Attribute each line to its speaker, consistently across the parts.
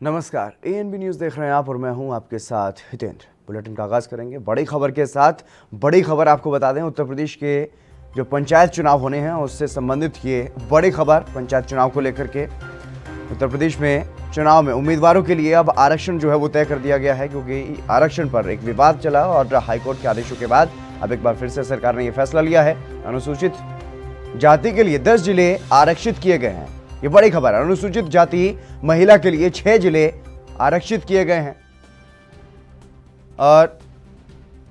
Speaker 1: नमस्कार, ANB news देख रहे हैं आप और मैं हूं आपके साथ हितेंद्र। बुलेटिन का आगाज़ करेंगे बड़ी खबर के साथ। बड़ी खबर आपको बता दें, उत्तर प्रदेश के जो पंचायत चुनाव होने हैं उससे संबंधित ये बड़ी खबर पंचायत चुनाव को लेकर के। उत्तर प्रदेश में चुनाव में उम्मीदवारों के लिए अब आरक्षण जो है वो तय कर दिया गया है, क्योंकि आरक्षण पर एक विवाद चला और हाईकोर्ट के आदेशों के बाद अब एक बार फिर से सरकार ने यह फैसला लिया है। अनुसूचित जाति के लिए 10 जिले आरक्षित किए गए हैं। ये बड़ी खबर है। अनुसूचित जाति महिला के लिए 6 जिले आरक्षित किए गए हैं और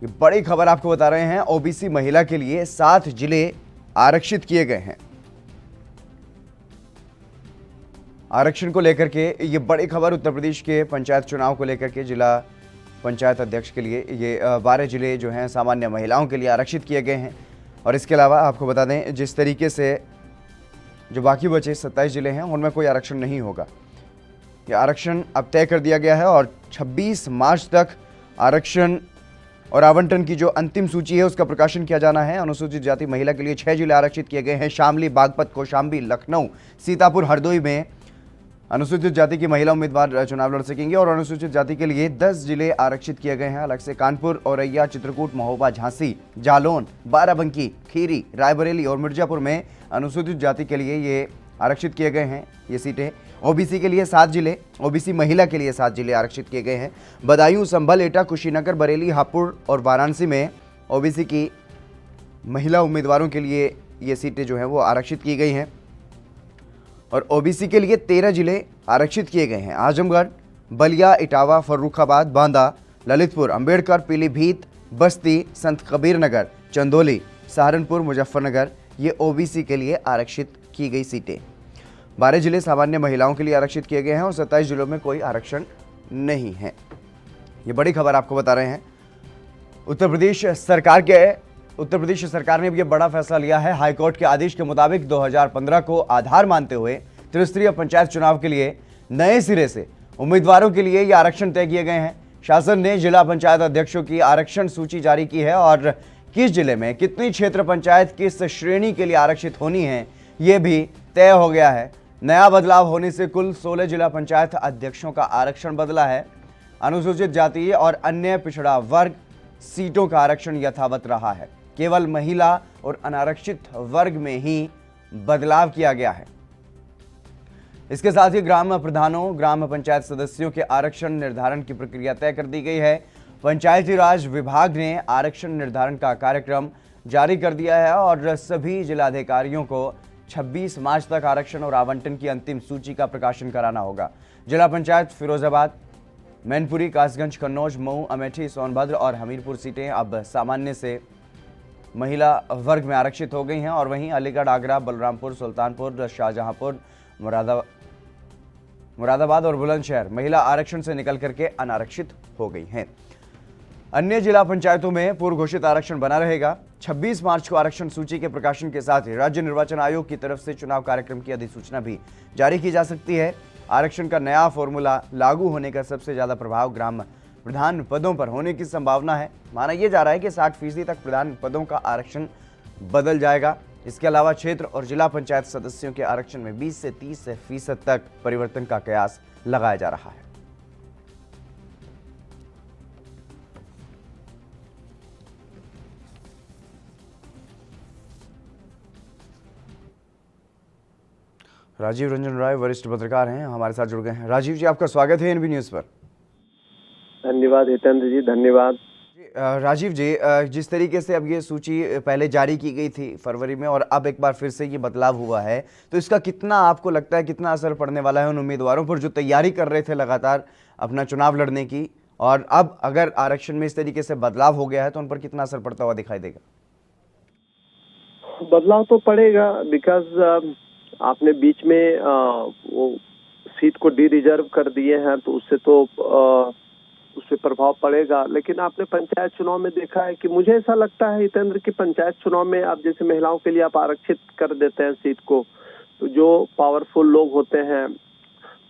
Speaker 1: ये बड़ी खबर आपको बता रहे हैं, ओबीसी महिला के लिए 7 जिले आरक्षित किए गए हैं। आरक्षण को लेकर के ये बड़ी खबर उत्तर प्रदेश के पंचायत चुनाव को लेकर के जिला पंचायत अध्यक्ष के लिए ये 12 जिले जो हैं सामान्य महिलाओं के लिए आरक्षित किए गए हैं। और इसके अलावा आपको बता दें, जिस तरीके से जो बाकी बचे 27 जिले हैं उनमें कोई आरक्षण नहीं होगा। ये आरक्षण अब तय कर दिया गया है और 26 मार्च तक आरक्षण और आवंटन की जो अंतिम सूची है उसका प्रकाशन किया जाना है। अनुसूचित जाति महिला के लिए 6 जिले आरक्षित किए गए हैं। शामली, बागपत, कौशाम्बी, लखनऊ, सीतापुर, हरदोई में अनुसूचित जाति की महिला उम्मीदवार चुनाव लड़ सकेंगे और अनुसूचित जाति के लिए 10 जिले आरक्षित किए गए हैं। अलग से कानपुर, औरैया, चित्रकूट, महोबा, झांसी, जालौन, बाराबंकी, खीरी, रायबरेली और मिर्जापुर में अनुसूचित जाति के लिए ये आरक्षित किए गए हैं ये सीटें। ओबीसी के लिए 7 जिले, ओबीसी महिला के लिए 7 जिले आरक्षित किए गए हैं। बदायूं, संभल, एटा, कुशीनगर, बरेली, हापुड़ और वाराणसी में ओबीसी की महिला उम्मीदवारों के लिए ये सीटें जो हैं वो आरक्षित की गई हैं और ओबीसी के लिए 13 जिले आरक्षित किए गए हैं। आजमगढ़, बलिया, इटावा, फर्रुखाबाद, बांदा, ललितपुर, अंबेडकर, पीलीभीत, बस्ती, संत कबीर नगर, चंदौली, सहारनपुर, मुजफ्फरनगर ये ओबीसी के लिए आरक्षित की गई सीटें। 12 जिले सामान्य महिलाओं के लिए आरक्षित किए गए हैं और 27 जिलों में कोई आरक्षण नहीं है। ये बड़ी खबर आपको बता रहे हैं। उत्तर प्रदेश सरकार ने भी ये बड़ा फैसला लिया है। हाईकोर्ट के आदेश के मुताबिक 2015 को आधार मानते हुए त्रिस्तरीय पंचायत चुनाव के लिए नए सिरे से उम्मीदवारों के लिए ये आरक्षण तय किए गए हैं। शासन ने जिला पंचायत अध्यक्षों की आरक्षण सूची जारी की है और किस जिले में कितनी क्षेत्र पंचायत किस श्रेणी के लिए आरक्षित होनी है ये भी तय हो गया है। नया बदलाव होने से कुल 16 जिला पंचायत अध्यक्षों का आरक्षण बदला है। अनुसूचित जाति और अन्य पिछड़ा वर्ग सीटों का आरक्षण यथावत रहा है। केवल महिला और अनारक्षित वर्ग में ही बदलाव किया गया है। इसके साथ ही ग्राम प्रधानों, ग्राम पंचायत सदस्यों के आरक्षण निर्धारण की प्रक्रिया तय कर दी गई है। पंचायती राज विभाग ने आरक्षण निर्धारण का कार्यक्रम जारी कर दिया है और सभी जिलाधिकारियों को 26 मार्च तक आरक्षण और आवंटन की अंतिम सूची का प्रकाशन कराना होगा। जिला पंचायत फिरोजाबाद, मैनपुरी, कासगंज, कन्नौज, मऊ, अमेठी, सोनभद्र और हमीरपुर सीटें अब सामान्य से महिला वर्ग में आरक्षित हो गई हैं और वहीं अलीगढ़, आगरा, बलरामपुर, सुल्तानपुर, शाहजहांपुर, मुरादाबाद और बुलंदशहर महिला आरक्षण से निकल करके अनारक्षित हो गई हैं। अन्य जिला पंचायतों में पूर्व घोषित आरक्षण बना रहेगा। 26 मार्च को आरक्षण सूची के प्रकाशन के साथ ही राज्य निर्वाचन आयोग की तरफ से चुनाव कार्यक्रम की अधिसूचना भी जारी की जा सकती है। आरक्षण का नया फॉर्मूला लागू होने का सबसे ज्यादा प्रभाव ग्राम प्रधान पदों पर होने की संभावना है। माना यह जा रहा है कि 60% तक प्रधान पदों का आरक्षण बदल जाएगा। इसके अलावा क्षेत्र और जिला पंचायत सदस्यों के आरक्षण में 20 से 30% तक परिवर्तन का कयास लगाया जा रहा है। राजीव रंजन राय वरिष्ठ पत्रकार हैं, हमारे साथ जुड़ गए हैं। राजीव जी, आपका स्वागत है एएनबी न्यूज़ पर।
Speaker 2: धन्यवाद हितेंद्र जी, धन्यवाद।
Speaker 1: राजीव जी, जिस तरीके से अब ये सूची पहले जारी की गई थी फरवरी में और अब एक बार फिर से ये बदलाव हुआ है, तो इसका कितना आपको लगता है कितना असर पड़ने वाला है उन उम्मीदवारों पर जो तैयारी कर रहे थे लगातार अपना चुनाव लड़ने की, और अब अगर आरक्षण में इस तरीके से बदलाव हो गया है तो उन पर कितना असर पड़ता हुआ दिखाई देगा?
Speaker 2: बदलाव तो पड़ेगा, बिकॉज आपने बीच में वो सीट को डी रिजर्व कर दिए हैं तो उससे तो उससे प्रभाव पड़ेगा। लेकिन आपने पंचायत चुनाव में देखा है कि मुझे ऐसा लगता है हितेंद्र कि पंचायत चुनाव में आप जैसे महिलाओं के लिए आप आरक्षित कर देते हैं सीट को, तो जो पावरफुल लोग होते हैं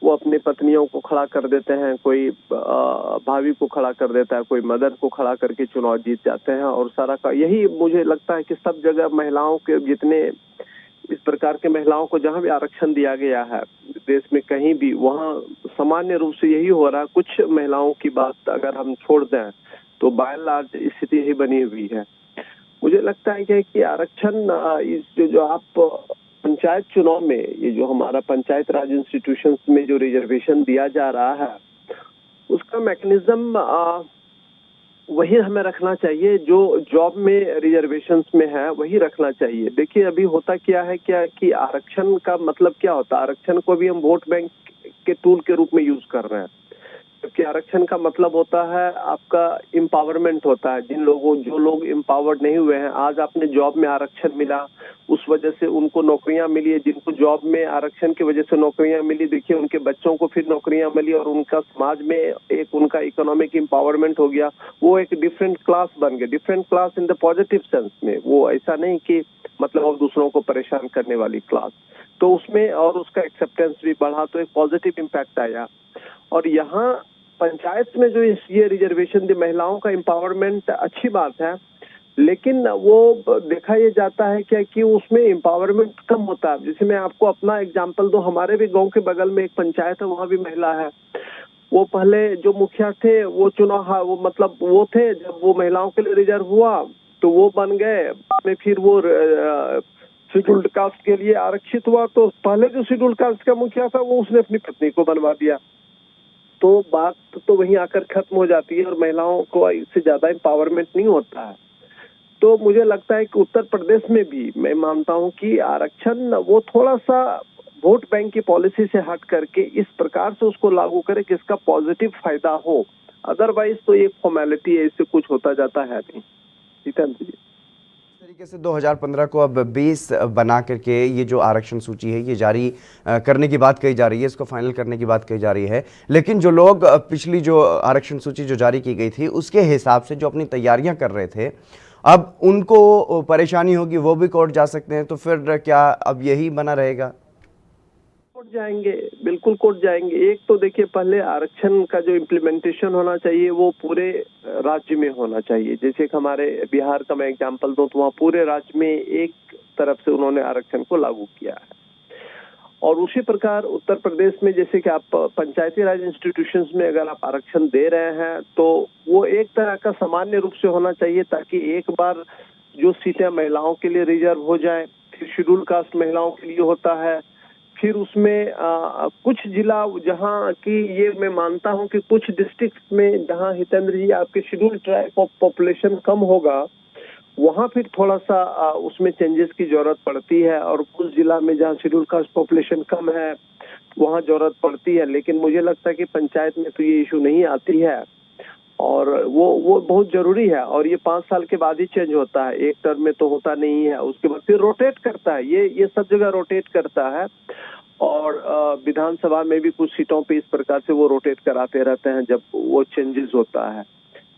Speaker 2: वो अपनी पत्नियों को खड़ा कर देते हैं, कोई भाभी को खड़ा कर देता है, कोई मदर को खड़ा करके चुनाव जीत जाते हैं। और सारा का यही मुझे लगता है कि सब जगह महिलाओं के जितने इस प्रकार के महिलाओं को जहां भी आरक्षण दिया गया है देश में कहीं भी, वहां सामान्य रूप से यही हो रहा है। कुछ महिलाओं की बात अगर हम छोड़ दें तो बाय एंड लार्ज स्थिति यही बनी हुई है। मुझे लगता है कि आरक्षण इस जो आप पंचायत चुनाव में ये जो हमारा पंचायत राज इंस्टीट्यूशंस में जो रिजर्वेशन दिया जा रहा है उसका मैकेनिज्म वही हमें रखना चाहिए जो जॉब में रिजर्वेशंस में है, वही रखना चाहिए। देखिए अभी होता क्या है कि आरक्षण का मतलब क्या होता है, आरक्षण को भी हम वोट बैंक के टूल के रूप में यूज कर रहे हैं, जबकि आरक्षण का मतलब होता है आपका एम्पावरमेंट होता है। जो लोग एम्पावर्ड नहीं हुए हैं, आज आपने जॉब में आरक्षण मिला, उस वजह से उनको नौकरियां मिली है। जिनको जॉब में आरक्षण की वजह से नौकरियां मिली, देखिए उनके बच्चों को फिर नौकरियां मिली और उनका समाज में एक उनका इकोनॉमिक एम्पावरमेंट हो गया। वो एक डिफरेंट क्लास बन गए, different class in the positive sense में। वो ऐसा नहीं कि मतलब और दूसरों को परेशान करने वाली क्लास, तो उसमें और उसका एक्सेप्टेंस भी बढ़ा, तो एक पॉजिटिव इम्पैक्ट आया। और यहाँ पंचायत में जो ये रिजर्वेशन दी, महिलाओं का एम्पावरमेंट अच्छी बात है, लेकिन वो देखा ये जाता है क्या कि उसमें एम्पावरमेंट कम होता है। जैसे मैं आपको अपना एग्जांपल दूं, हमारे भी गांव के बगल में एक पंचायत है, वहां भी महिला है। वो पहले जो मुखिया थे वो चुनाव वो मतलब वो थे, जब वो महिलाओं के लिए रिजर्व हुआ तो वो बन गए, बाद में फिर वो शेड्यूल्ड कास्ट के लिए आरक्षित हुआ, तो पहले जो शेड्यूल्ड कास्ट का मुखिया था वो उसने अपनी पत्नी को बनवा दिया। तो बात तो वहीं आकर खत्म हो जाती है और महिलाओं को इससे ज्यादा एम्पावरमेंट नहीं होता है। तो मुझे लगता है कि उत्तर प्रदेश में भी मैं मानता हूं कि आरक्षण वो थोड़ा सा वोट बैंक की पॉलिसी से हट करके इस प्रकार से उसको लागू करे कि इसका पॉजिटिव फायदा हो। अदरवाइज तो एक फॉर्मेलिटी है, इससे कुछ होता जाता है नहीं। जितेंद्र जी,
Speaker 1: तरीके से 2015 को अब 20 बना करके ये जो आरक्षण सूची है ये जारी करने की बात कही जा रही है, इसको फाइनल करने की बात कही जा रही है। लेकिन जो लोग पिछली जो आरक्षण सूची जो जारी की गई थी उसके हिसाब से जो अपनी तैयारियां कर रहे थे, अब उनको परेशानी होगी, वो भी कोर्ट जा सकते हैं। तो फिर क्या अब यही बना रहेगा?
Speaker 2: कोर्ट जाएंगे, बिल्कुल कोर्ट जाएंगे। एक तो देखिए पहले आरक्षण का जो इम्प्लीमेंटेशन होना चाहिए वो पूरे राज्य में होना चाहिए। जैसे कि हमारे बिहार का मैं एग्जांपल दूं तो वहाँ पूरे राज्य में एक तरफ से उन्होंने आरक्षण को लागू किया है। और उसी प्रकार उत्तर प्रदेश में जैसे कि आप पंचायती राज इंस्टीट्यूशंस में अगर आप आरक्षण दे रहे हैं तो वो एक तरह का सामान्य रूप से होना चाहिए, ताकि एक बार जो सीटें महिलाओं के लिए रिजर्व हो जाए, फिर शेड्यूल कास्ट महिलाओं के लिए होता है, फिर उसमें कुछ जिला जहां की ये मैं मानता हूं कि कुछ डिस्ट्रिक्ट में जहां हितेंद्र जी आपके शेड्यूल ट्राइब पॉपुलेशन कम होगा, वहां फिर थोड़ा सा उसमें चेंजेस की जरूरत पड़ती है। और कुछ जिला में जहां शेड्यूल कास्ट पॉपुलेशन कम है वहां जरूरत पड़ती है। लेकिन मुझे लगता है कि पंचायत में तो ये इशू नहीं आती है और वो बहुत जरूरी है। और ये 5 साल के बाद ही चेंज होता है, एक टर्म में तो होता नहीं है। उसके बाद फिर रोटेट करता है, ये सब जगह रोटेट करता है। और विधानसभा में भी कुछ सीटों पे इस प्रकार से वो रोटेट कराते रहते हैं जब वो चेंजेस होता है।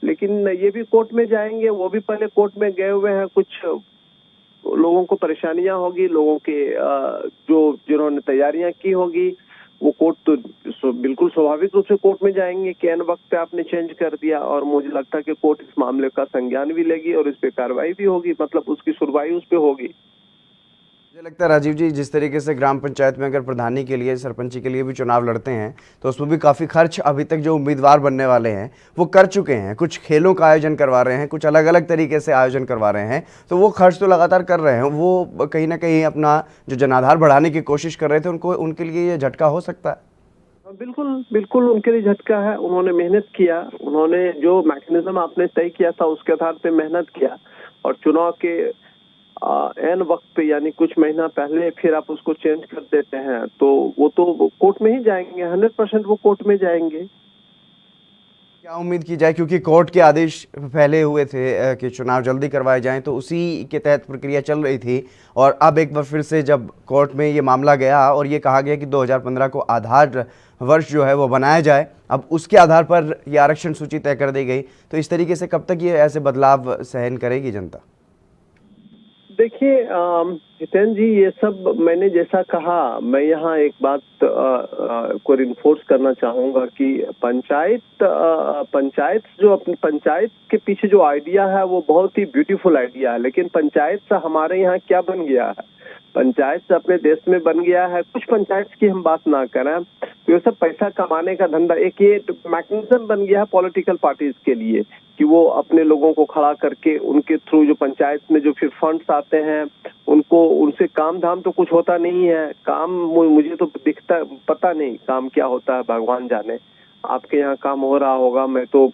Speaker 2: लेकिन ये भी कोर्ट में जाएंगे, वो भी पहले कोर्ट में गए हुए हैं। कुछ लोगों को परेशानियां होगी, लोगों के जिन्होंने तैयारियां की होगी वो कोर्ट तो बिल्कुल स्वाभाविक रूप से कोर्ट में जाएंगे कि एन वक्त पे आपने चेंज कर दिया। और मुझे लगता है कि कोर्ट इस मामले का संज्ञान भी लेगी और इस पे कार्रवाई भी होगी, मतलब उसकी सुनवाई उस पे होगी।
Speaker 1: मुझे लगता है राजीव जी, जिस तरीके से ग्राम पंचायत में अगर प्रधानी के लिए, सरपंची के लिए भी चुनाव लड़ते हैं तो उसमें भी काफ़ी खर्च अभी तक जो उम्मीदवार बनने वाले हैं वो कर चुके हैं। कुछ खेलों का आयोजन करवा रहे हैं, कुछ अलग अलग तरीके से आयोजन करवा रहे हैं, तो वो खर्च तो लगातार कर रहे हैं। वो कहीं ना कहीं अपना जो जनाधार बढ़ाने की कोशिश कर रहे थे, उनके लिए ये झटका हो सकता है।
Speaker 2: बिल्कुल बिल्कुल उनके लिए झटका है। उन्होंने मेहनत किया, उन्होंने जो मैकेनिज्म आपने तय किया था उसके आधार पे मेहनत किया और चुनाव के एन वक्त पे यानी कुछ महीना पहले फिर आप उसको चेंज कर देते हैं, तो वो तो कोर्ट में ही जाएंगे, 100% वो कोर्ट में जाएंगे।
Speaker 1: क्या उम्मीद की जाए, क्योंकि कोर्ट के आदेश पहले हुए थे कि चुनाव जल्दी करवाए जाएं, तो उसी के तहत प्रक्रिया चल रही थी। और अब एक बार फिर से जब कोर्ट में ये मामला गया और ये कहा गया कि 2015 को आधार वर्ष जो है वो बनाया जाए, अब उसके आधार पर ये आरक्षण सूची तय कर दी गई, तो इस तरीके से कब तक ये ऐसे बदलाव सहन करेगी जनता?
Speaker 2: देखिए हितेन जी, ये सब मैंने जैसा कहा, मैं यहाँ एक बात को रिइंफोर्स करना चाहूंगा कि पंचायत जो अपनी पंचायत के पीछे जो आइडिया है वो बहुत ही ब्यूटीफुल आइडिया है। लेकिन पंचायत से हमारे यहाँ क्या बन गया है, पंचायत अपने देश में बन गया है। कुछ पंचायत की हम बात ना करें तो ये सब पैसा कमाने का धंधा, एक ये मैकेनिज्म बन गया है पॉलिटिकल पार्टीज के लिए कि वो अपने लोगों को खड़ा करके उनके थ्रू जो पंचायत में जो फिर फंड्स आते हैं उनको, उनसे काम धाम तो कुछ होता नहीं है। काम मुझे तो दिखता, पता नहीं काम क्या होता है, भगवान जाने। आपके यहाँ काम हो रहा होगा, मैं तो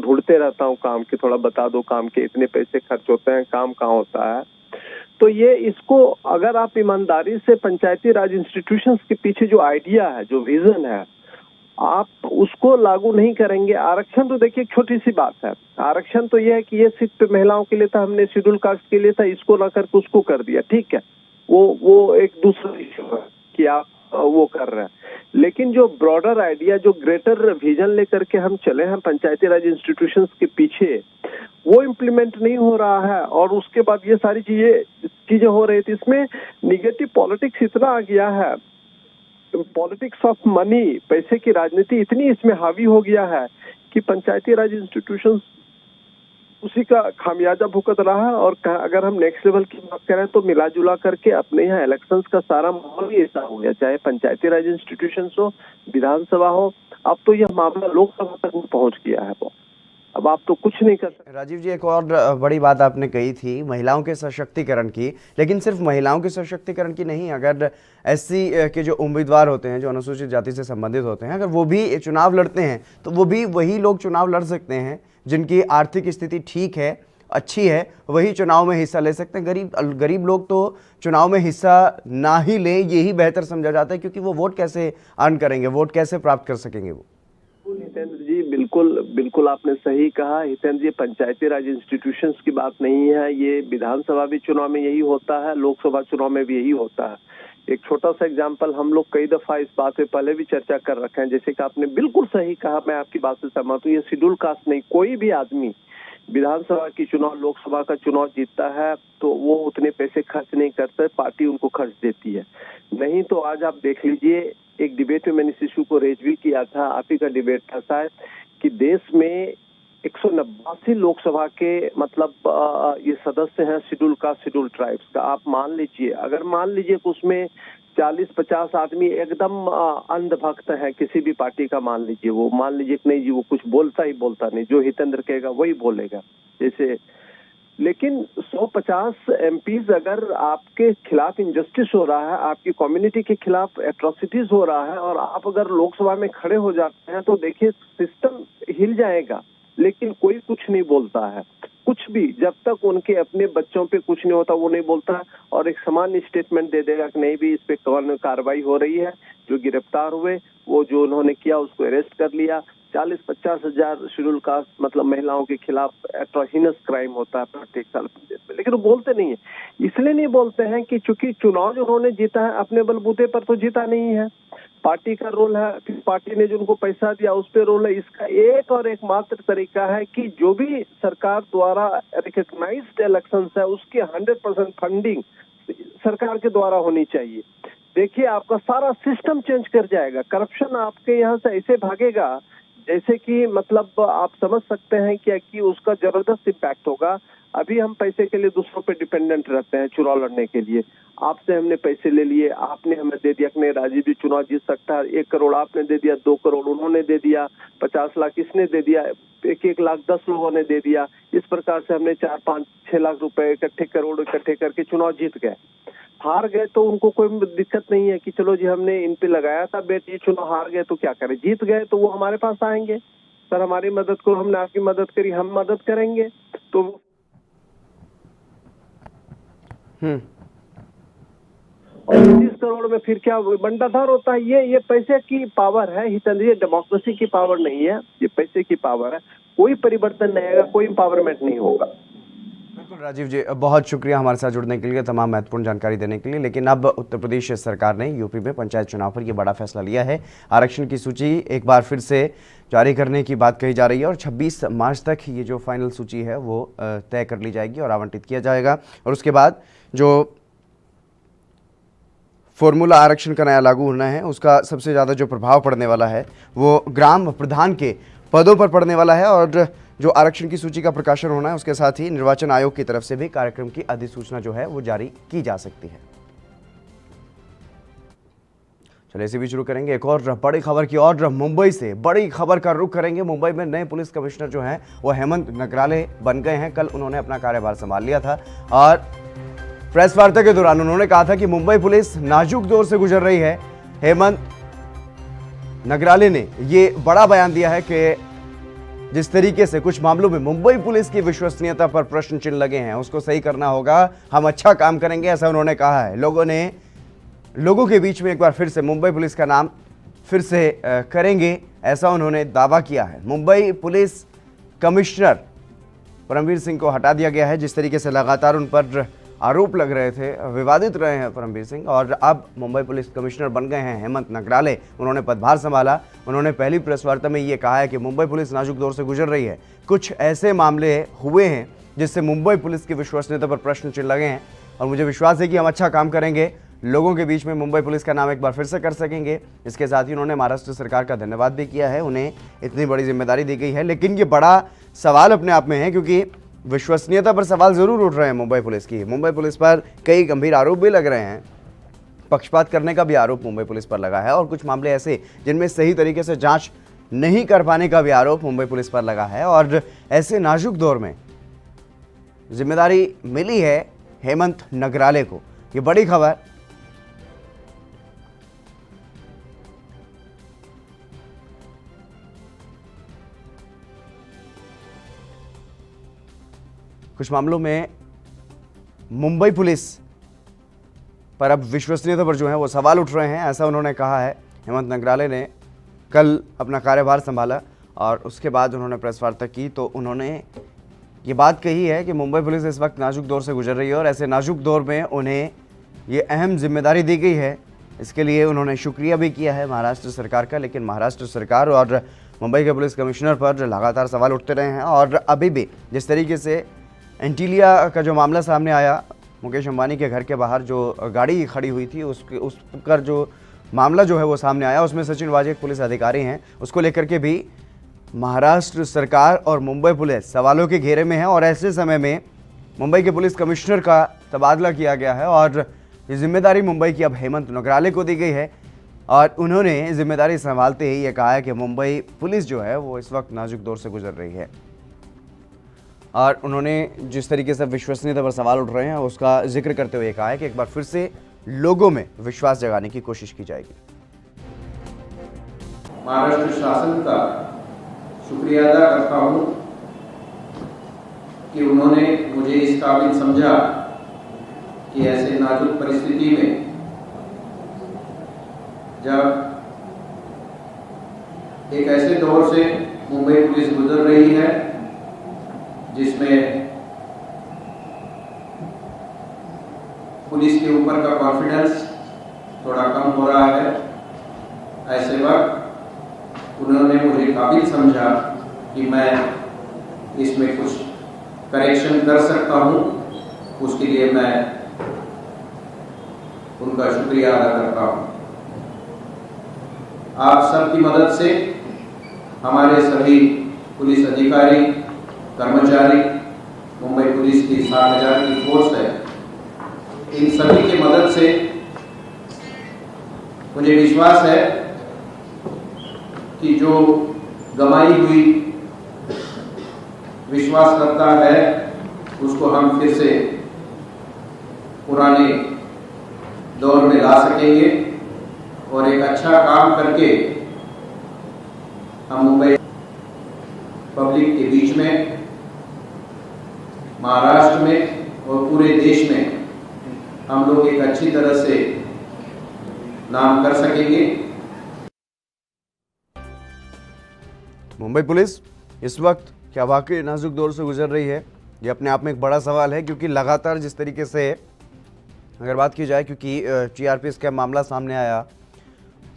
Speaker 2: ढूंढते रहता हूँ काम के, थोड़ा बता दो काम के इतने पैसे खर्च होते हैं, काम कहाँ होता है। तो ये इसको अगर आप ईमानदारी से पंचायती राज इंस्टीट्यूशंस के पीछे जो आइडिया है, जो विजन है, आप उसको लागू नहीं करेंगे। आरक्षण तो देखिए छोटी सी बात है। आरक्षण तो ये है कि ये सीट पे महिलाओं के लिए था, हमने शेड्यूल कास्ट के लिए था, इसको ना करके उसको कर दिया, ठीक है, वो एक दूसरा इश्यू है कि आप वो कर रहे हैं। लेकिन जो ब्रॉडर आइडिया, जो ग्रेटर विजन लेकर के हम चले हैं पंचायती राज इंस्टीट्यूशंस के पीछे, वो इम्प्लीमेंट नहीं हो रहा है। और उसके बाद ये सारी चीजें हो रही थी। इसमें निगेटिव पॉलिटिक्स इतना आ गया है, पॉलिटिक्स ऑफ मनी, पैसे की राजनीति इतनी इसमें हावी हो गया है कि पंचायती राज इंस्टीट्यूशंस उसी का खामियाजा भुगत रहा है। और अगर हम नेक्स्ट लेवल की बात करें तो मिला जुला करके अपने यहाँ इलेक्शंस का सारा माहौल ही ऐसा हो गया, चाहे पंचायती राज इंस्टीट्यूशंस हो, विधानसभा हो। अब तो यह मामला लोकसभा तक पहुंच गया है। अब आप तो कुछ नहीं कर सकते।
Speaker 1: राजीव जी, एक और बड़ी बात आपने कही थी महिलाओं के सशक्तिकरण की, लेकिन सिर्फ महिलाओं के सशक्तिकरण की नहीं, अगर एससी के जो उम्मीदवार होते हैं, जो अनुसूचित जाति से संबंधित होते हैं, अगर वो भी चुनाव लड़ते हैं तो वो भी वही लोग चुनाव लड़ सकते हैं जिनकी आर्थिक स्थिति ठीक है, अच्छी है, वही चुनाव में हिस्सा ले सकते हैं। गरीब लोग तो चुनाव में हिस्सा ना ही लें, यही बेहतर समझा जाता है, क्योंकि वो वोट कैसे अर्न करेंगे, वोट कैसे प्राप्त कर सकेंगे वो।
Speaker 2: हितेंद्र जी, बिल्कुल आपने सही कहा। हितेंद्र जी, पंचायती राज इंस्टीट्यूशंस की बात नहीं है, ये विधानसभा भी चुनाव में यही होता है, लोकसभा चुनाव में भी यही होता है। एक छोटा सा एग्जांपल, हम लोग कई दफा इस बात पे पहले भी चर्चा कर रखे हैं, जैसे कि आपने बिल्कुल सही कहा, मैं आपकी बात से सहमत हूँ। ये शेड्यूल कास्ट नहीं, कोई भी आदमी विधानसभा की चुनाव, लोकसभा का चुनाव जीतता है तो वो उतने पैसे खर्च नहीं करते, पार्टी उनको खर्च देती है। नहीं तो आज आप देख लीजिए, एक डिबेट में मैंने इस इशू को रेज भी किया था, आप ही का डिबेट था शायद, कि देश में 189 लोकसभा के मतलब ये सदस्य हैं शेड्यूल कास्ट, शेड्यूल ट्राइब्स का। आप मान लीजिए, अगर मान लीजिए कि उसमें 40-50 आदमी एकदम अंधभक्त है किसी भी पार्टी का, मान लीजिए, वो मान लीजिए कि नहीं जी वो कुछ बोलता नहीं, जो हितेंद्र कहेगा वही बोलेगा जैसे। लेकिन 150 एमपीज अगर आपके खिलाफ इंजस्टिस हो रहा है, आपकी कम्युनिटी के खिलाफ एट्रोसिटीज हो रहा है, और आप अगर लोकसभा में खड़े हो जाते हैं तो देखिए सिस्टम हिल जाएगा। लेकिन कोई कुछ नहीं बोलता है, कुछ भी, जब तक उनके अपने बच्चों पे कुछ नहीं होता वो नहीं बोलता है। और एक सामान्य स्टेटमेंट दे देगा कि नहीं भी इस पे कार्रवाई हो रही है, जो गिरफ्तार हुए, वो जो उन्होंने किया उसको अरेस्ट कर लिया। 40-50 हजार शेड्यूल कास्ट मतलब महिलाओं के खिलाफ एट्रोहिनस क्राइम होता है प्रत्येक साल प्रदेश में, लेकिन वो बोलते नहीं है। इसलिए नहीं बोलते हैं कि चूंकि चुनाव जो उन्होंने जीता है अपने बलबूते पर तो जीता नहीं है, पार्टी का रोल है, फिर पार्टी ने जो उनको पैसा दिया उस पर रोल है। इसका एक और एकमात्र तरीका है कि जो भी सरकार द्वारा रिकॉग्नाइज्ड इलेक्शंस है उसके 100% फंडिंग सरकार के द्वारा होनी चाहिए। देखिए आपका सारा सिस्टम चेंज कर जाएगा, करप्शन आपके यहाँ से ऐसे भागेगा जैसे कि मतलब आप समझ सकते हैं क्या कि उसका जबरदस्त इम्पैक्ट होगा। अभी हम पैसे के लिए दूसरों पे डिपेंडेंट रहते हैं चुनाव लड़ने के लिए। आपसे हमने पैसे ले लिए, आपने हमें दे दिया कि नहीं राजीव जी चुनाव जीत सकता है, 1 करोड़ आपने दे दिया, 2 करोड़ उन्होंने दे दिया, 50 लाख इसने दे दिया, 1 लाख 10 लोगों ने दे दिया। इस प्रकार से हमने 4-5-6 लाख रुपए करोड़ इकट्ठे करके चुनाव जीत गए। हार गए तो उनको कोई दिक्कत नहीं है कि चलो जी हमने इन पे लगाया था बेट, ये चुनाव हार गए तो क्या करें, जीत गए तो वो हमारे पास आएंगे, सर हमारी मदद करो, हमने आपकी मदद करी, हम मदद करेंगे। तो 30 करोड़ में फिर क्या बंटाधार होता है। ये पैसे की पावर है हितेंद्र, ये डेमोक्रेसी की पावर नहीं है, ये पैसे की पावर है। कोई परिवर्तन नहीं आएगा, कोई एम्पावरमेंट नहीं होगा।
Speaker 1: बिल्कुल राजीव जी, बहुत शुक्रिया हमारे साथ जुड़ने के लिए, तमाम महत्वपूर्ण जानकारी देने के लिए। लेकिन अब उत्तर प्रदेश सरकार ने यूपी में पंचायत चुनाव पर यह बड़ा फैसला लिया है। आरक्षण की सूची एक बार फिर से जारी करने की बात कही जा रही है और 26 मार्च तक ये जो फाइनल सूची है वो तय कर ली जाएगी और आवंटित किया जाएगा। और उसके बाद जो फॉर्मूला आरक्षण का नया लागू होना है उसका सबसे ज़्यादा जो प्रभाव पड़ने वाला है वो ग्राम प्रधान के पदों पर पड़ने वाला है। और जो आरक्षण की सूची का प्रकाशन होना है उसके साथ ही निर्वाचन आयोग की तरफ से भी कार्यक्रम की अधिसूचना जो है वो जारी की जा सकती है। चलिए इसी बीच शुरू करेंगे एक और बड़ी खबर की और मुंबई से बड़ी खबर का रुख करेंगे। मुंबई में नए पुलिस कमिश्नर जो हैं वो हेमंत नगराले बन गए हैं। कल उन्होंने अपना कार्यभार संभाल लिया था और प्रेस वार्ता के दौरान उन्होंने कहा था कि मुंबई पुलिस नाजुक दौर से गुजर रही है। हेमंत नगराले ने ये बड़ा बयान दिया है कि जिस तरीके से कुछ मामलों में मुंबई पुलिस की विश्वसनीयता पर प्रश्न चिन्ह लगे हैं उसको सही करना होगा, हम अच्छा काम करेंगे, ऐसा उन्होंने कहा है। लोगों के बीच में एक बार फिर से मुंबई पुलिस का नाम फिर से करेंगे, ऐसा उन्होंने दावा किया है। मुंबई पुलिस कमिश्नर परमवीर सिंह को हटा दिया गया है। जिस तरीके से लगातार उन पर आरोप लग रहे थे, विवादित रहे हैं परमवीर सिंह, और अब मुंबई पुलिस कमिश्नर बन गए हैं हेमंत नगराले। उन्होंने पदभार संभाला। उन्होंने पहली प्रेस वार्ता में ये कहा है कि मुंबई पुलिस नाजुक दौर से गुजर रही है। कुछ ऐसे मामले हुए हैं जिससे मुंबई पुलिस की विश्वसनीयता पर प्रश्न चिन्ह लगे हैं और मुझे विश्वास है कि हम अच्छा काम करेंगे, लोगों के बीच में मुंबई पुलिस का नाम एक बार फिर से कर सकेंगे। इसके साथ ही उन्होंने महाराष्ट्र सरकार का धन्यवाद भी किया है, उन्हें इतनी बड़ी जिम्मेदारी दी गई है। लेकिन ये बड़ा सवाल अपने आप में है क्योंकि विश्वसनीयता पर सवाल जरूर उठ रहे हैं मुंबई पुलिस की। मुंबई पुलिस पर कई गंभीर आरोप भी लग रहे हैं, पक्षपात करने का भी आरोप मुंबई पुलिस पर लगा है और कुछ मामले ऐसे जिनमें सही तरीके से जांच नहीं कर पाने का भी आरोप मुंबई पुलिस पर लगा है। और ऐसे नाजुक दौर में जिम्मेदारी मिली है हेमंत नगराले को। ये बड़ी खबर कुछ मामलों में मुंबई पुलिस पर अब विश्वसनीयता पर जो है वो सवाल उठ रहे हैं, ऐसा उन्होंने कहा है। हेमंत नगराले ने कल अपना कार्यभार संभाला और उसके बाद उन्होंने प्रेस वार्ता की तो उन्होंने ये बात कही है कि मुंबई पुलिस इस वक्त नाजुक दौर से गुजर रही है और ऐसे नाजुक दौर में उन्हें ये अहम जिम्मेदारी दी गई है। इसके लिए उन्होंने शुक्रिया भी किया है महाराष्ट्र सरकार का। लेकिन महाराष्ट्र सरकार और मुंबई के पुलिस कमिश्नर पर लगातार सवाल उठते रहे हैं और अभी भी जिस तरीके से एंटीलिया का जो मामला सामने आया, मुकेश अंबानी के घर के बाहर जो गाड़ी खड़ी हुई थी उस पर जो मामला जो है वो सामने आया, उसमें सचिन वाजे एक पुलिस अधिकारी हैं, उसको लेकर के भी महाराष्ट्र सरकार और मुंबई पुलिस सवालों के घेरे में है। और ऐसे समय में मुंबई के पुलिस कमिश्नर का तबादला किया गया है और ये जिम्मेदारी मुंबई की अब हेमंत नगराले को दी गई है और उन्होंने जिम्मेदारी संभालते ही ये कहा है कि मुंबई पुलिस जो है वो इस वक्त नाजुक दौर से गुजर रही है। और उन्होंने जिस तरीके से विश्वसनीयता पर सवाल उठ रहे हैं उसका जिक्र करते हुए कहा है कि एक बार फिर से लोगों में विश्वास जगाने की कोशिश की जाएगी।
Speaker 3: महाराष्ट्र शासन का शुक्रिया अदा करता हूं कि उन्होंने मुझे इस काबिल समझा कि ऐसे नाजुक परिस्थिति में जब एक ऐसे दौर से मुंबई पुलिस गुजर रही है जिसमें पुलिस के ऊपर का कॉन्फिडेंस थोड़ा कम हो रहा है, ऐसे वक्त उन्होंने मुझे काबिल समझा कि मैं इसमें कुछ करेक्शन कर सकता हूं। उसके लिए मैं उनका शुक्रिया अदा करता हूं। आप सबकी मदद से हमारे सभी पुलिस अधिकारी, कर्मचारी, मुंबई पुलिस की 60,000 की फोर्स है, इन सभी की मदद से मुझे विश्वास है कि जो गंवाई हुई विश्वास करता है उसको हम फिर से पुराने दौर में ला सकेंगे और एक अच्छा काम करके हम मुंबई पब्लिक के बीच में, महाराष्ट्र में और पूरे देश में हम लोग एक अच्छी तरह से नाम कर सकेंगे।
Speaker 1: मुंबई पुलिस इस वक्त क्या वाकई नाजुक दौर से गुजर रही है, ये अपने आप में एक बड़ा सवाल है क्योंकि लगातार जिस तरीके से अगर बात की जाए, क्योंकि टीआरपीएस का मामला सामने आया,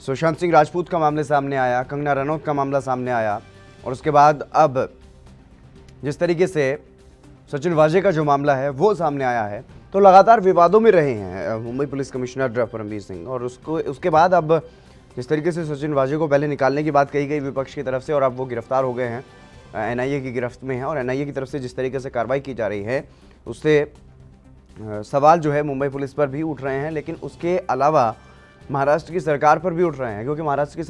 Speaker 1: सुशांत सिंह राजपूत का मामला सामने आया, कंगना रनौत का मामला सामने आया और उसके बाद अब जिस तरीके से सचिन वाजे का जो मामला है वो सामने आया है, तो लगातार विवादों में रहे हैं मुंबई पुलिस कमिश्नर परमवीर सिंह। और उसके बाद अब जिस तरीके से सचिन वाजे को पहले निकालने की बात कही गई विपक्ष की तरफ से और अब वो गिरफ्तार हो गए हैं, एनआईए की गिरफ्त में है और एनआईए की तरफ से जिस तरीके से कार्रवाई की जा रही है उससे सवाल जो है मुंबई पुलिस पर भी उठ रहे हैं। लेकिन उसके अलावा महाराष्ट्र की सरकार पर भी उठ रहे हैं, क्योंकि महाराष्ट्र की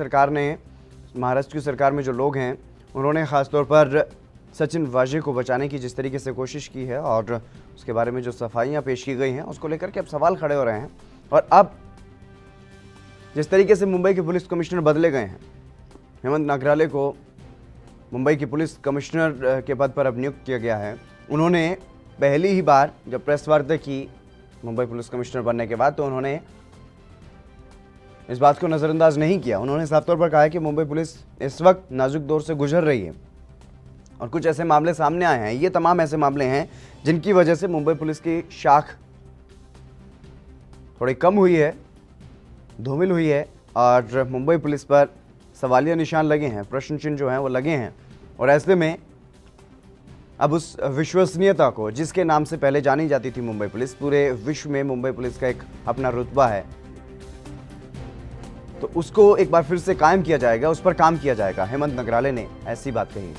Speaker 1: सरकार में जो लोग हैं उन्होंने ख़ासतौर पर सचिन वाजे को बचाने की जिस तरीके से कोशिश की है और उसके बारे में जो सफाइयाँ पेश की गई हैं उसको लेकर के अब सवाल खड़े हो रहे हैं। और अब जिस तरीके से मुंबई के पुलिस कमिश्नर बदले गए हैं, हेमंत नगराले को मुंबई की पुलिस कमिश्नर के पद पर अब नियुक्त किया गया है। उन्होंने पहली ही बार जब प्रेस वार्ता की मुंबई पुलिस कमिश्नर बनने के बाद, तो उन्होंने इस बात को नज़रअंदाज नहीं किया। उन्होंने साफ तौर पर कहा है कि मुंबई पुलिस इस वक्त नाजुक दौर से गुजर रही है और कुछ ऐसे मामले सामने आए हैं। ये तमाम ऐसे मामले हैं जिनकी वजह से मुंबई पुलिस की शाख थोड़ी कम हुई है, धूमिल हुई है और मुंबई पुलिस पर सवालिया निशान लगे हैं, प्रश्न चिन्ह जो हैं वो लगे हैं। और ऐसे में अब उस विश्वसनीयता को, जिसके नाम से पहले जानी जाती थी मुंबई पुलिस, पूरे विश्व में मुंबई पुलिस का एक अपना रुतबा है, तो उसको एक बार फिर से कायम किया जाएगा, उस पर काम किया जाएगा। हेमंत नगराले ने ऐसी बात कही।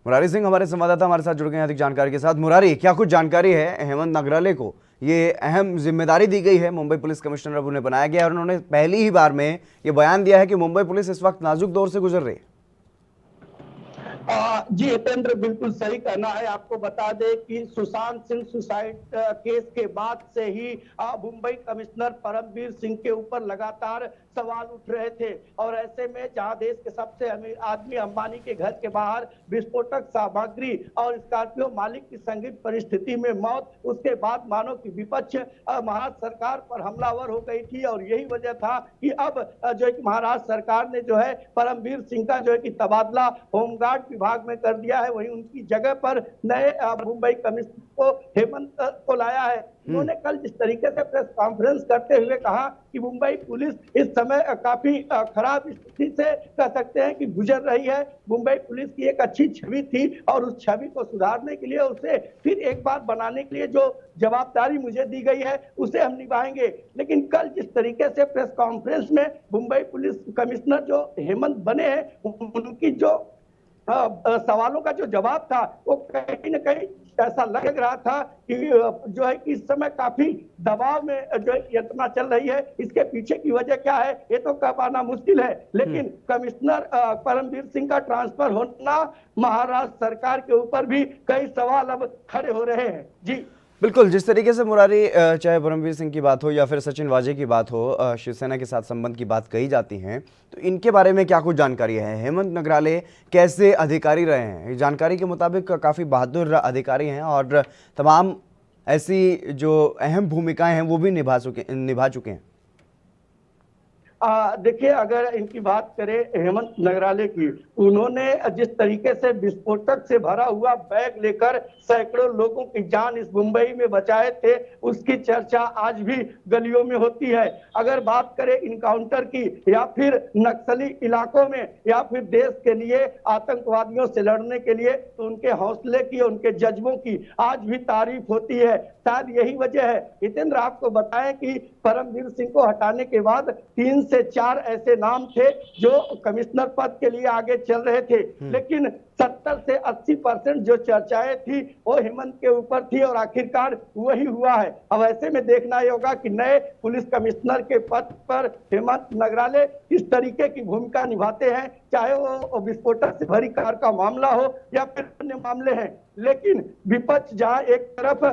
Speaker 1: मुरारी सिंह हमारे संवाददाता हमारे साथ जुड़ गए हैं अधिक जानकारी के साथ। मुरारी, क्या कुछ जानकारी है? हेमंत नगराले को ये अहम जिम्मेदारी दी गई है, मुंबई पुलिस कमिश्नर अब उन्हें बनाया गया और उन्होंने पहली ही बार में ये बयान दिया है कि मुंबई पुलिस इस वक्त नाजुक दौर से गुजर रही है।
Speaker 4: जी हितेंद्र, बिल्कुल सही कहना है। आपको बता दें कि सुशांत सिंह सुसाइड केस के बाद से ही मुंबई कमिश्नर परमवीर सिंह के ऊपर लगातार सवाल उठ रहे थे और ऐसे में जहां देश के सबसे अमीर आदमी अंबानी के घर के बाहर विस्फोटक सामग्री और स्कॉर्पियो मालिक की संदिग्ध परिस्थिति में मौत, उसके बाद मानो कि विपक्ष महाराष्ट्र सरकार पर हमलावर हो गई थी और यही वजह था कि अब जो है महाराष्ट्र सरकार ने जो है परमवीर सिंह का जो है कि तबादला होमगार्ड विभाग में कर दिया है। वहीं उनकी जगह पर नए मुंबई कमिश्नर को हेमंत को लाया है। उन्होंने कल जिस तरीके से प्रेस कॉन्फ्रेंस करते हुए कहा कि मुंबई पुलिस इस समय काफी खराब स्थिति से कह सकते हैं कि गुजर रही है। मुंबई पुलिस की एक अच्छी छवि थी और उस छवि को सुधारने के लिए, उसे फिर एक बार बनाने के लिए जो जवाबदारी मुझे दी गई है उसे हम निभाएंगे। लेकिन कल जिस तरीके से प्रेस कॉन्फ्रेंस में मुंबई पुलिस कमिश्नर जो हेमंत बने हैं, उनकी जो सवालों का जो जवाब था वो कहीं न कहीं ऐसा लग रहा था कि जो है कि इस समय काफी दबाव में जो यंत्रणा चल रही है। इसके पीछे की वजह क्या है ये तो कह पाना मुश्किल है, लेकिन कमिश्नर परमवीर सिंह का ट्रांसफर होना महाराष्ट्र सरकार के ऊपर भी कई सवाल अब खड़े हो रहे हैं। जी
Speaker 1: बिल्कुल, जिस तरीके से मुरारी, चाहे परमवीर सिंह की बात हो या फिर सचिन वाजे की बात हो, शिवसेना के साथ संबंध की बात कही जाती है, तो इनके बारे में क्या कुछ जानकारी है? हेमंत नगराले कैसे अधिकारी रहे हैं? जानकारी के मुताबिक काफ़ी बहादुर अधिकारी हैं और तमाम ऐसी जो अहम भूमिकाएं हैं वो भी निभा चुके हैं।
Speaker 4: देखिए, अगर इनकी बात करें हेमंत नगराले की, उन्होंने जिस तरीके से विस्फोटक से भरा हुआ बैग लेकर सैकड़ों लोगों की जान इस मुंबई में बचाए थे, उसकी चर्चा आज भी गलियों में होती है। अगर बात करें इनकाउंटर की या फिर नक्सली इलाकों में या फिर देश के लिए आतंकवादियों से लड़ने के लिए, तो उनके हौसले की, उनके जज्बों की आज भी तारीफ होती है। शायद यही वजह है। हितेंद्र, आपको बताएं कि परमवीर सिंह को हटाने के बाद 3 से 4 ऐसे नाम थे जो कमिश्नर पद के लिए आगे चल रहे थे, लेकिन 70 से 80% जो चर्चाएं थी वो हेमंत के ऊपर थी और आखिरकार वही हुआ है। अब ऐसे में देखना ही होगा कि नए पुलिस कमिश्नर के पद पर हेमंत नगराले किस तरीके की भूमिका निभाते हैं, चाहे वो विस्फोटक से भरी कार का मामला हो या फिर अन्य मामले हैं। लेकिन विपक्ष जहां एक तरफ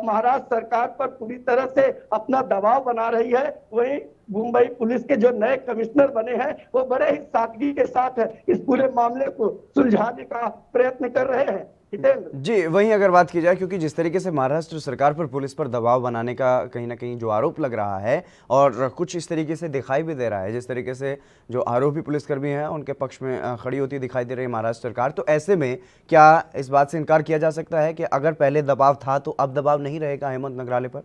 Speaker 4: महाराष्ट्र सरकार पर पूरी तरह से अपना दबाव बना रही है, वहीं मुंबई पुलिस के जो नए कमिश्नर बने हैं वो बड़े ही सादगी के साथ इस पूरे मामले को सुलझाने का प्रयत्न कर रहे हैं।
Speaker 1: जी, वहीं अगर बात की जाए, क्योंकि जिस तरीके से महाराष्ट्र सरकार पर पुलिस पर दबाव बनाने का कहीं ना कहीं जो आरोप लग रहा है और कुछ इस तरीके से दिखाई भी दे रहा है, जिस तरीके से जो आरोपी पुलिसकर्मी हैं उनके पक्ष में खड़ी होती दिखाई दे रही है महाराष्ट्र सरकार, तो ऐसे में क्या इस बात से इनकार किया जा सकता है कि अगर पहले दबाव था तो अब दबाव नहीं रहेगा हेमंत नगराले पर?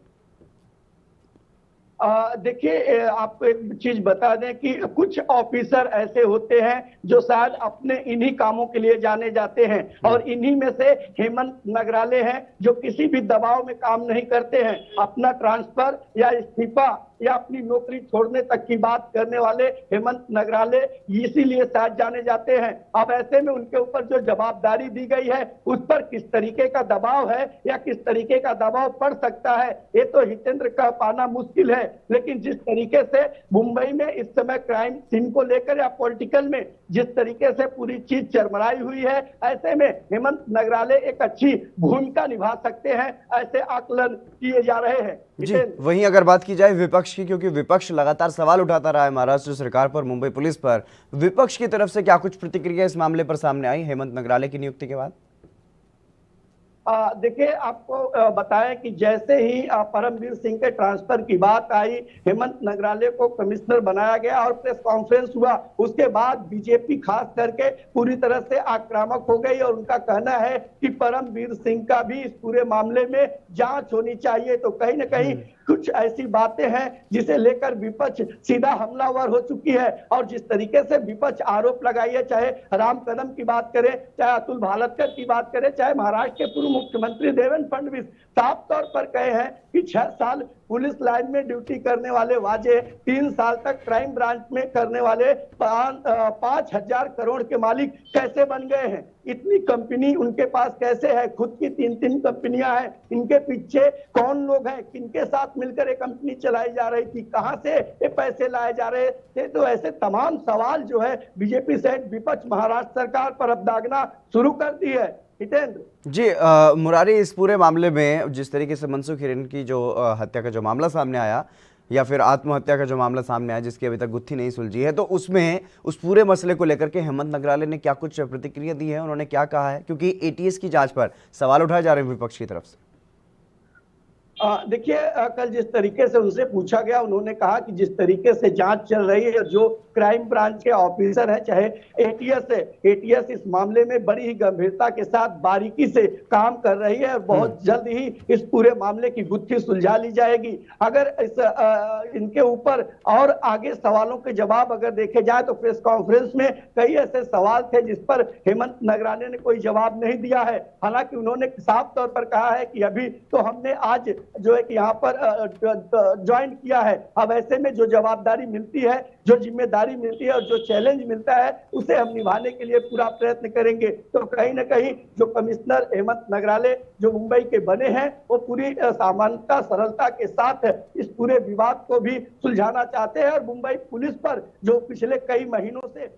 Speaker 4: देखिए, आपको एक चीज बता दें कि कुछ ऑफिसर ऐसे होते हैं जो शायद अपने इन्हीं कामों के लिए जाने जाते हैं और इन्हीं में से हेमंत नगराले हैं जो किसी भी दबाव में काम नहीं करते हैं। अपना ट्रांसफर या इस्तीफा या अपनी नौकरी छोड़ने तक की बात करने वाले हेमंत नगराले इसीलिए शायद जाने जाते हैं। अब ऐसे में उनके ऊपर जो जवाबदारी दी गई है उस पर किस तरीके का दबाव है या किस तरीके का दबाव पड़ सकता है ये तो हितेंद्र कह पाना मुश्किल है। लेकिन जिस तरीके से मुंबई में इस समय क्राइम सीन को लेकर या पॉलिटिकल में जिस तरीके से पूरी चीज चरमराई हुई है, ऐसे में हेमंत नगराले एक अच्छी भूमिका निभा सकते हैं, ऐसे आकलन किए जा रहे हैं।
Speaker 1: जी, वहीं अगर बात की जाए विपक्ष की, क्योंकि विपक्ष लगातार सवाल उठाता रहा है महाराष्ट्र सरकार पर, मुंबई पुलिस पर, विपक्ष की तरफ से क्या कुछ प्रतिक्रिया इस मामले पर सामने आई हेमंत नगराले की नियुक्ति के बाद?
Speaker 4: देखिए, आपको बताएं कि जैसे ही परमवीर सिंह के ट्रांसफर की बात आई, हेमंत नगराले को कमिश्नर बनाया गया और प्रेस कॉन्फ्रेंस हुआ, उसके बाद बीजेपी खास करके पूरी तरह से आक्रामक हो गई और उनका कहना है कि परमवीर सिंह का भी इस पूरे मामले में जांच होनी चाहिए। तो कहीं ना कहीं कुछ ऐसी बातें हैं जिसे लेकर विपक्ष सीधा हमलावर हो चुकी है और जिस तरीके से विपक्ष आरोप लगाई है, चाहे राम कदम की बात करें, चाहे अतुल भालतकर की बात करें, चाहे महाराष्ट्र के पूर्व मुख्यमंत्री देवेंद्र फडणवीस, साफ तौर पर कहे हैं कि 6 साल पुलिस लाइन में ड्यूटी करने वाले वाजे 3 साल तक क्राइम ब्रांच में करने वाले 5,000 करोड़ के मालिक कैसे बन गए हैं। इतनी कंपनी उनके पास कैसे है, खुद की 3-3 कंपनियां हैं, इनके पीछे कौन लोग हैं, किनके साथ मिलकर ये कंपनी चलाई जा रही थी, कहां से ये पैसे लाए जा रहे थे। तो ऐसे तमाम सवाल जो है बीजेपी सहित विपक्ष महाराष्ट्र सरकार पर अब दागना शुरू कर दी है। हितेंद्र
Speaker 1: जी, मुरारी, इस पूरे मामले में जिस तरीके से मनसुख हिरेन की जो हत्या का जो मामला सामने आया या फिर आत्महत्या का जो मामला सामने आया जिसकी अभी तक गुत्थी नहीं सुलझी है, तो उसमें उस पूरे मसले को लेकर के हेमंत नगराले ने क्या कुछ प्रतिक्रिया दी है, उन्होंने क्या कहा है? क्योंकि एटीएस की जांच पर सवाल उठाए जा रहे हैं विपक्ष की तरफ से।
Speaker 4: देखिए, कल जिस तरीके से उनसे पूछा गया, उन्होंने कहा कि जिस तरीके से जांच चल रही है, जो क्राइम ब्रांच के ऑफिसर है चाहे एटीएस है, एटीएस इस मामले में बड़ी ही गंभीरता के साथ बारीकी से काम कर रही है और बहुत जल्द ही इस पूरे मामले की गुत्थी सुलझा ली जाएगी। अगर इनके ऊपर और आगे सवालों के जवाब अगर देखे जाए तो प्रेस कॉन्फ्रेंस में कई ऐसे सवाल थे जिस पर हेमंत नगराले ने कोई जवाब नहीं दिया है। हालांकि उन्होंने साफ तौर पर कहा है कि अभी तो हमने आज जो है कि यहाँ पर ज्वाइन किया है, अब ऐसे में जो जवाबदारी मिलती है, जो जिम्मेदारी मिलती है और जो चैलेंज मिलता है उसे हम निभाने के लिए पूरा प्रयत्न करेंगे। तो कहीं ना कहीं जो कमिश्नर हेमंत नगराले जो मुंबई के बने हैं वो पूरी सामान्यता सरलता के साथ इस पूरे विवाद को भी सुलझाना चाहते हैं और मुंबई पुलिस पर जो पिछले कई महीनों से।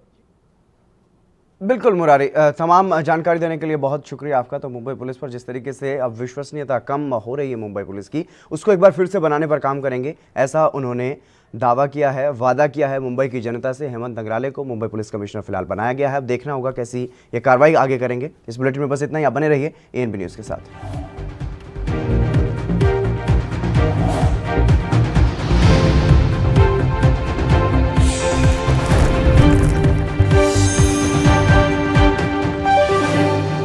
Speaker 1: बिल्कुल मुरारी, तमाम जानकारी देने के लिए बहुत शुक्रिया आपका। तो मुंबई पुलिस पर जिस तरीके से अब विश्वसनीयता कम हो रही है मुंबई पुलिस की, उसको एक बार फिर से बनाने पर काम करेंगे, ऐसा उन्होंने दावा किया है, वादा किया है मुंबई की जनता से। हेमंत नगराले को मुंबई पुलिस कमिश्नर फिलहाल बनाया गया है, अब देखना होगा कैसी ये कार्रवाई आगे करेंगे। इस बुलेटिन में बस इतना ही, आप बने रहिए एएनबी न्यूज़ के साथ।